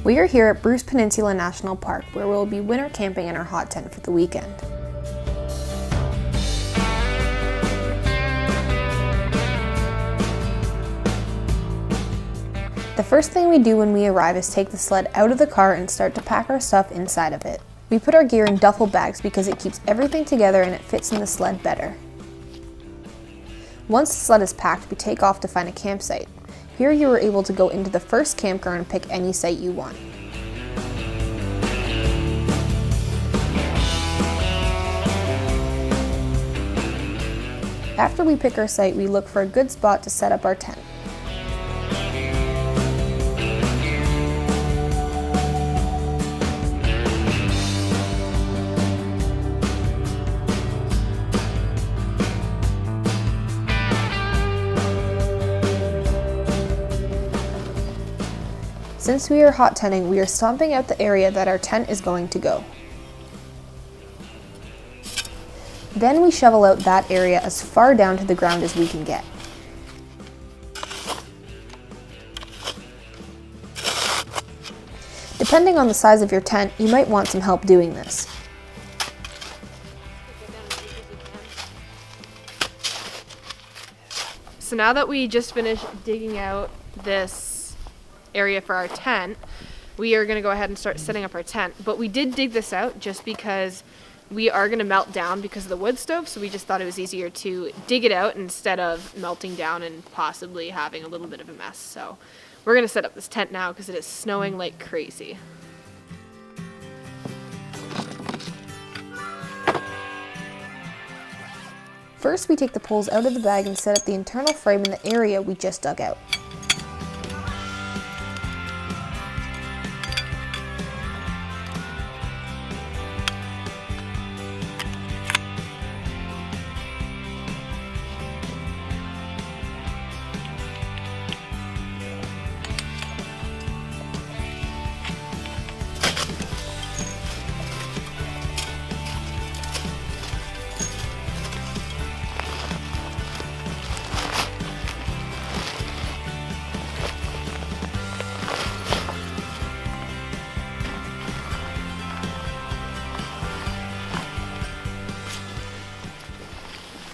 We are here at Bruce Peninsula National Park, where we'll be winter camping in our hot tent for the weekend. The first thing we do when we arrive is take the sled out of the car and start to pack our stuff inside of it. We put our gear in duffel bags because it keeps everything together and it fits in the sled better. Once the sled is packed, we take off to find a campsite. Here you are able to go into the first campground and pick any site you want. After we pick our site, we look for a good spot to set up our tent. Since we are hot tenting, we are stomping out the area that our tent is going to go. Then we shovel out that area as far down to the ground as we can get. Depending on the size of your tent, you might want some help doing this. So now that we just finished digging out this area for our tent, we are going to go ahead and start setting up our tent. But we did dig this out just because we are going to melt down because of the wood stove, so we just thought it was easier to dig it out instead of melting down and possibly having a little bit of a mess. So we're going to set up this tent now because it is snowing like crazy. First, we take the poles out of the bag and set up the internal frame in the area we just dug out.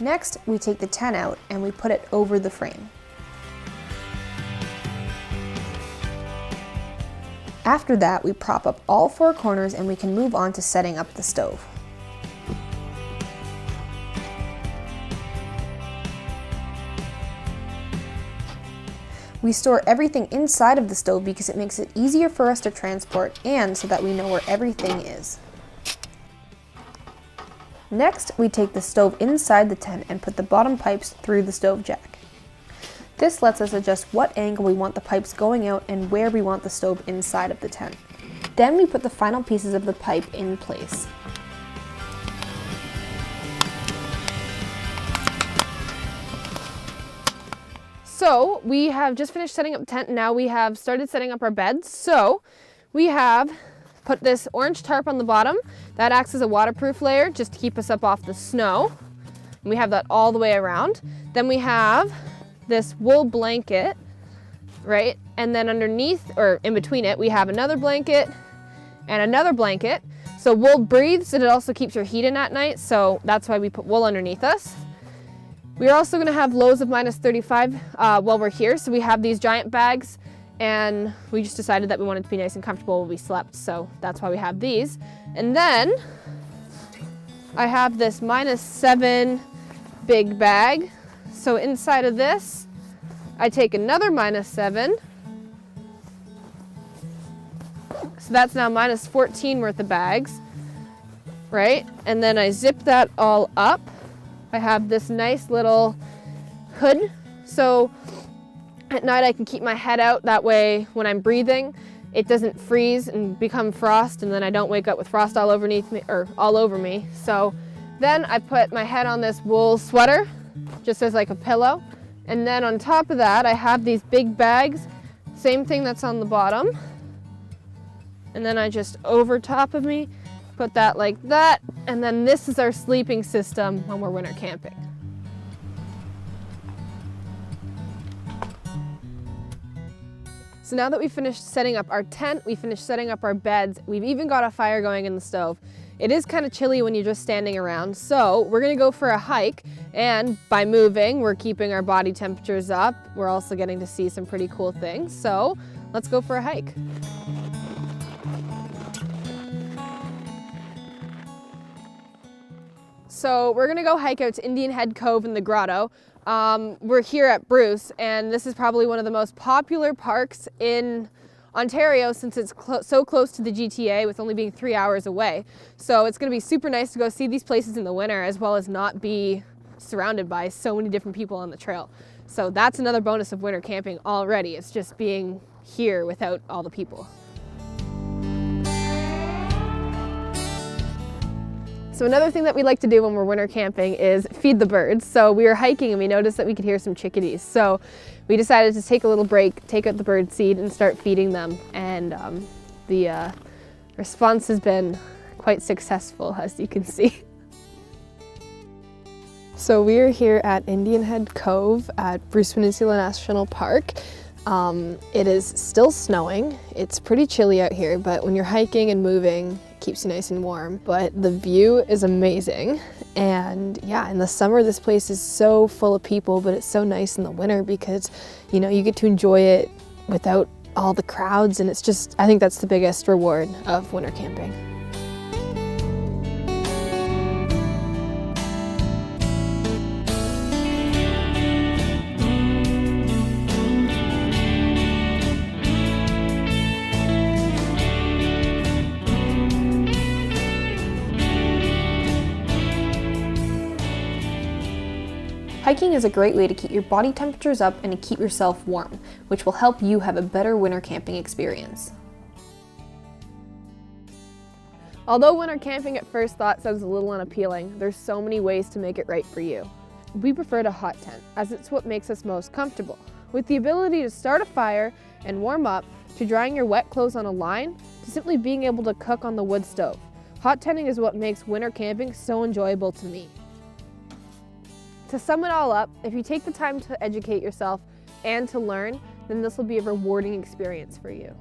Next, we take the tent out and we put it over the frame. After that, we prop up all four corners and we can move on to setting up the stove. We store everything inside of the stove because it makes it easier for us to transport and so that we know where everything is. Next, we take the stove inside the tent and put the bottom pipes through the stove jack. This lets us adjust what angle we want the pipes going out and where we want the stove inside of the tent. Then we put the final pieces of the pipe in place. So we have just finished setting up the tent. Now we have started setting up our beds. So we have put this orange tarp on the bottom. That acts as a waterproof layer just to keep us up off the snow. And we have that all the way around. Then we have this wool blanket, right? And then underneath, or in between it, we have another blanket and another blanket. So wool breathes and it also keeps your heat in at night. So that's why we put wool underneath us. We're also gonna have lows of -35 while we're here. So we have these giant bags and we just decided that we wanted to be nice and comfortable when we slept. So that's why we have these. And then I have this -7 big bag. So inside of this, I take another -7. So that's now -14 worth of bags, right? And then I zip that all up. I have this nice little hood. So at night I can keep my head out. That way when I'm breathing, it doesn't freeze and become frost and then I don't wake up with frost all over me. So then I put my head on this wool sweater just as like a pillow. And then on top of that, I have these big bags, same thing that's on the bottom. And then I just over top of me, put that like that. And then this is our sleeping system when we're winter camping. So now that we've finished setting up our tent, we finished setting up our beds, we've even got a fire going in the stove. It is kind of chilly when you're just standing around, so we're gonna go for a hike, and by moving, we're keeping our body temperatures up. We're also getting to see some pretty cool things, so let's go for a hike. So we're gonna go hike out to Indian Head Cove in the grotto. We're here at Bruce, and this is probably one of the most popular parks in Ontario since it's so close to the GTA with only being 3 hours away. So it's gonna be super nice to go see these places in the winter as well as not be surrounded by so many different people on the trail. So that's another bonus of winter camping already. It's just being here without all the people. So another thing that we like to do when we're winter camping is feed the birds. So we were hiking and we noticed that we could hear some chickadees. So we decided to take a little break, take out the bird seed and start feeding them. And the response has been quite successful, as you can see. So we are here at Indian Head Cove at Bruce Peninsula National Park. It is still snowing. It's pretty chilly out here, but when you're hiking and moving, it keeps you nice and warm. But the view is amazing. And yeah, in the summer, this place is so full of people, but it's so nice in the winter because, you know, you get to enjoy it without all the crowds. And it's just, I think that's the biggest reward of winter camping. Hiking is a great way to keep your body temperatures up and to keep yourself warm, which will help you have a better winter camping experience. Although winter camping at first thought sounds a little unappealing, there's so many ways to make it right for you. We prefer a hot tent, as it's what makes us most comfortable, with the ability to start a fire and warm up, to drying your wet clothes on a line, to simply being able to cook on the wood stove. Hot tenting is what makes winter camping so enjoyable to me. To sum it all up, if you take the time to educate yourself and to learn, then this will be a rewarding experience for you.